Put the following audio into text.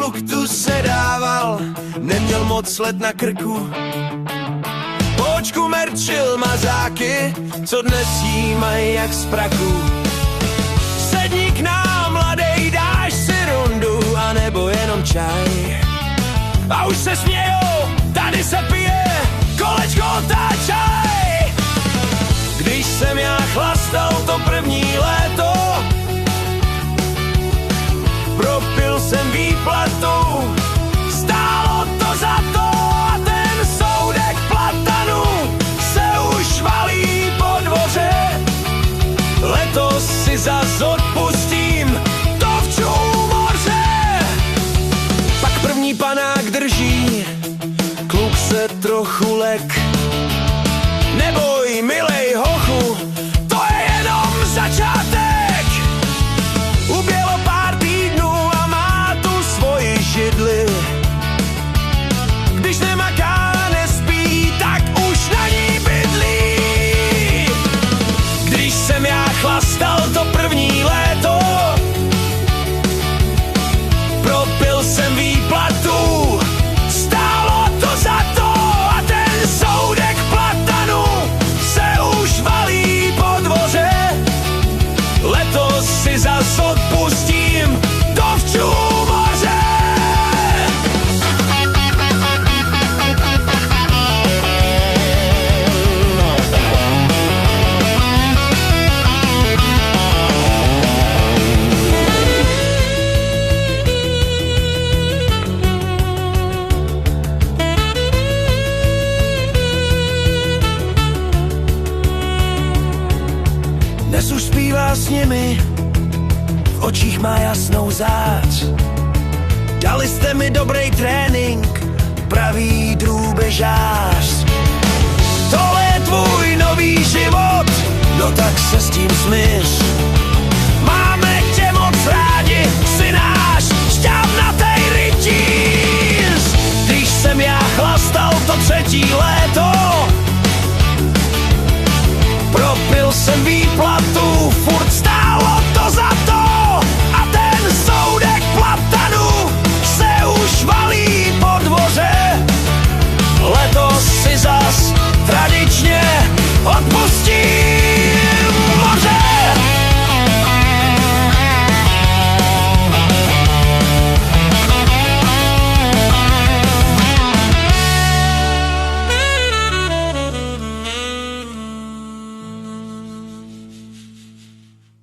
kluk tu sedával, neměl moc let na krku. Po očku merčil mazáky, co dnes jí mají jak z praku. Sedni k nám, mladej, dáš si rundu, anebo jenom čaj. A už se smějou, tady se pije, kolečko otáčaj. Když jsem já chlastal to první léto, propil jsem výplatu, stálo to za to a ten soudek platanu se už valí po dvoře. Letos si zas odpustím to vču moře. Pak první panák drží, kluk se trochu lek. Neboj, milej hochu, to je jenom začátek. Ubělo pár týdnů a má tu svoji židli. Když nemaká, nespí, tak už na ní bydlí. Když jsem já chlastal to první léto, propil jsem výplatu, stálo to za to a ten soudek platanu se už valí po dvoře. Letos si zas odpustím to vču moře. Dnes už zpívá s nimi, v očích má jasnou zář. Dali jste mi dobrý trénink, pravý drůbežář. Tohle je tvůj nový život, no tak se s tím smíř. Máme tě moc rádi, jsi náš šťavnatej rytíř. Když jsem já chlastal to třetí léto,